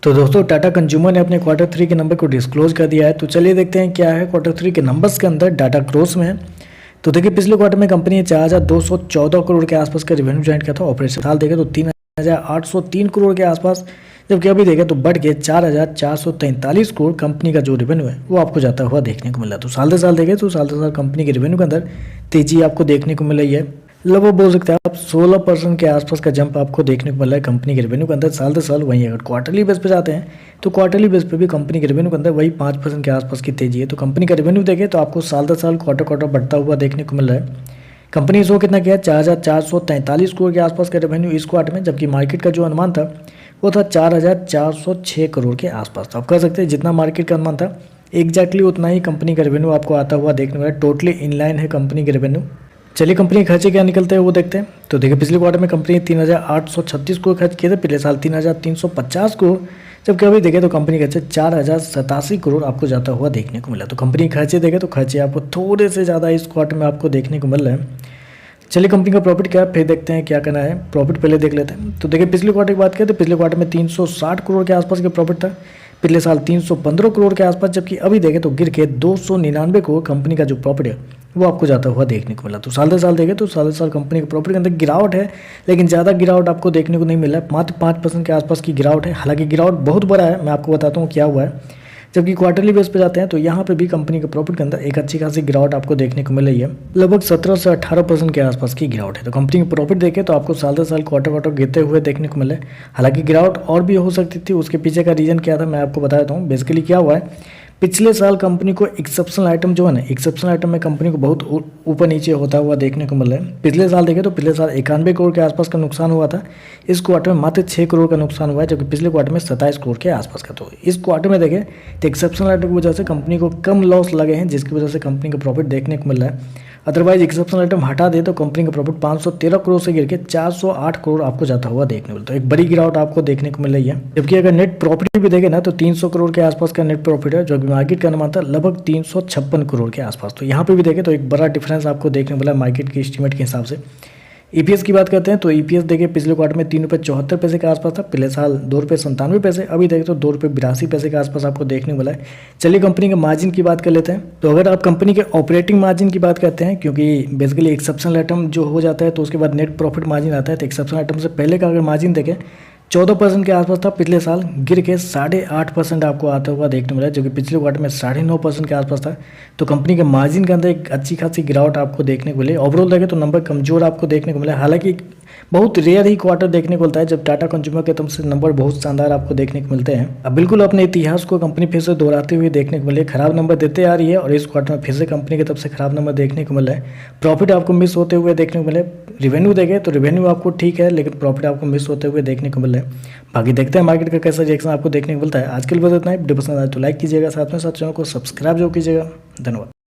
तो दोस्तों टाटा कंज्यूमर ने अपने क्वार्टर 3 के नंबर को डिस्क्लोज कर दिया है। तो चलिए देखते हैं क्या है क्वार्टर 3 के नंबर्स के अंदर डाटा ग्रोस में है। तो देखिए पिछले क्वार्टर में कंपनी ने 4,214 करोड़ के आसपास का रेवेन्यू जनरेट किया था। ऑपरेशन साल देखें तो 3,803 करोड़ के आसपास, जबकि अभी देखें तो बढ़ के 4,443 करोड़ कंपनी का जो रेवेन्यू है वो आपको जाता हुआ देखने को मिला। तो साल दर साल देखें तो साल दर साल कंपनी के रेवेन्यू के अंदर तेजी आपको देखने को मिल रही है। लगभग बोल सकते हैं आप 16% के आसपास का जंप आपको देखने को मिला है कंपनी के रेवेन्यू के अंदर साल दर साल। वहीं अगर क्वार्टरली बेस पे जाते हैं तो क्वार्टरली बेस पे भी कंपनी के रेवेन्यू के अंदर वही 5% के आसपास की तेजी है। तो कंपनी का रेवेन्यू देखें तो आपको साल दर साल क्वार्टर बढ़ता हुआ देखने को मिल रहा है। कंपनी ने शो कितना किया, 4,443 करोड़ के आसपास का रेवेन्यू इस क्वार्टर में, जबकि मार्केट का जो अनुमान था वो था 4,406 करोड़ के आसपास। तो आप कह सकते हैं जितना मार्केट का अनुमान था एग्जैक्टली उतना ही कंपनी का रेवेन्यू आपको आता हुआ देखने को मिला। टोटली इनलाइन है कंपनी के रेवेन्यू। चलिए कंपनी खर्चे क्या निकलते हैं वो देखते हैं। तो देखिए पिछले क्वार्टर में कंपनी 3,836 करोड़ खर्च किए थे, पिछले साल 3,350 करोड़, जबकि अभी देखें तो कंपनी खर्चे 4,087 करोड़ आपको जाता हुआ देखने को मिला। तो कंपनी खर्चे देखें तो खर्चे आपको थोड़े से ज़्यादा इस क्वार्टर में आपको देखने को मिल रहे हैं। चलिए कंपनी का प्रॉफिट क्या है फिर देखते हैं क्या करना है। प्रॉफिट पहले देख लेते हैं। तो देखिए पिछले क्वार्टर की बात करें तो पिछले क्वार्टर में 360 करोड़ के आसपास का प्रॉफिट था, पिछले साल 315 करोड़ के आसपास, जबकि अभी देखें तो गिर के 299 करोड़ कंपनी का जो प्रॉफिट है वो आपको जाता हुआ देखने को मिला। तो साल दर साल देखें तो साल दर साल कंपनी के प्रॉफिट के अंदर गिरावट है, लेकिन ज़्यादा गिरावट आपको देखने को नहीं मिला है, मात्र 5% के आसपास की गिरावट है। हालांकि गिरावट बहुत बड़ा है, मैं आपको बताता हूँ क्या हुआ है। जबकि क्वार्टरली बेस पे जाते हैं तो यहाँ पे भी कंपनी के प्रॉफिट के अंदर एक अच्छी खासी गिरावट आपको देखने को मिल रही है। लगभग 17 से 18% के आसपास की गिरावट है। तो कंपनी के प्रॉफिट देखें तो आपको साल दर साल क्वार्टर गिरते हुए देखने को मिले। हालांकि गिरावट और भी हो सकती थी, उसके पीछे का रीज़न क्या था मैं आपको बता देता हूँ। बेसिकली क्या हुआ है, पिछले साल कंपनी को एक्सेप्शनल आइटम जो है ना, एक्सेप्शनल आइटम में कंपनी को बहुत ऊपर नीचे होता हुआ देखने को मिला है। पिछले साल देखें तो पिछले साल 91 करोड़ के आसपास का नुकसान हुआ था, इस क्वार्टर में मात्र 6 करोड़ का नुकसान हुआ है, जबकि पिछले क्वार्टर में 27 करोड़ के आसपास का। तो इस क्वार्टर में देखें तो एक्सेप्शनल आइटम की वजह से कंपनी को कम लॉस लगे हैं, जिसकी वजह से कंपनी का प्रॉफिट देखने को मिल रहा है। अदरवाइज एक्सेप्शनल आइटम हटा दे तो कंपनी का प्रॉफिट 513 करोड़ से गिर के 408 करोड़ आपको जाता हुआ देखने को मिलता है। एक बड़ी गिरावट आपको देखने को मिल रही है। जबकि अगर नेट प्रॉफिट भी देखें ना तो 300 करोड़ के आसपास का नेट प्रॉफिट है, जो कि मार्केट का अनुमान था लगभग 356 करोड़ के आसपास। तो यहाँ पे भी देखें तो एक बड़ा डिफरेंस आपको देखने को मिला मार्केट के एस्टीमेट के हिसाब से। ईपीएस की बात करते हैं तो ईपीएस देखिए पिछले क्वार्टर में 3 रुपये 74 पैसे के आसपास था, पिछले साल 2 रुपये 97 पैसे, अभी देखें तो 2 रुपये 82 पैसे के आसपास आपको देखने को मिला है। चलिए कंपनी के मार्जिन की बात कर लेते हैं। तो अगर आप कंपनी के ऑपरेटिंग मार्जिन की बात करते हैं, क्योंकि बेसिकली एक्सेप्शनल आइटम जो हो जाता है तो उसके बाद नेट प्रॉफिट मार्जिन आता है, तो एक्सेप्शनल आइटम से पहले का अगर मार्जिन देखें 14% के आसपास था, पिछले साल गिर के 8.5% आपको आता हुआ देखने मिला, जो कि पिछले क्वार्टर में 9.5% के आसपास था। तो कंपनी के मार्जिन के अंदर एक अच्छी खासी गिरावट आपको देखने को मिली। ओवरऑल देखें तो नंबर कमजोर आपको देखने को मिला। हालांकि बहुत रेयर ही क्वार्टर देखने को मिलता है जब टाटा कंज्यूमर के तरफ से नंबर बहुत शानदार आपको देखने को मिलते हैं। अब बिल्कुल अपने इतिहास को कंपनी फिर से दोहराते हुए देखने को मिले, खराब नंबर देते आ रही है और इस क्वार्टर में फिर से कंपनी की तरफ से खराब नंबर देखने को मिला है। प्रॉफिट आपको मिस होते हुए देखने को मिले। रेवेन्यू देखें तो रेवेन्यू आपको ठीक है, लेकिन प्रॉफिट आपको मिस होते हुए देखने को मिल रहा है। बाकी देखते हैं मार्केट का कैसा रिएक्शन आपको देखने को मिलता है। आज के लिए बस इतना ही। वीडियो पसंद आए तो लाइक कीजिएगा, साथ में साथ चैनल को सब्सक्राइब जरूर कीजिएगा। धन्यवाद।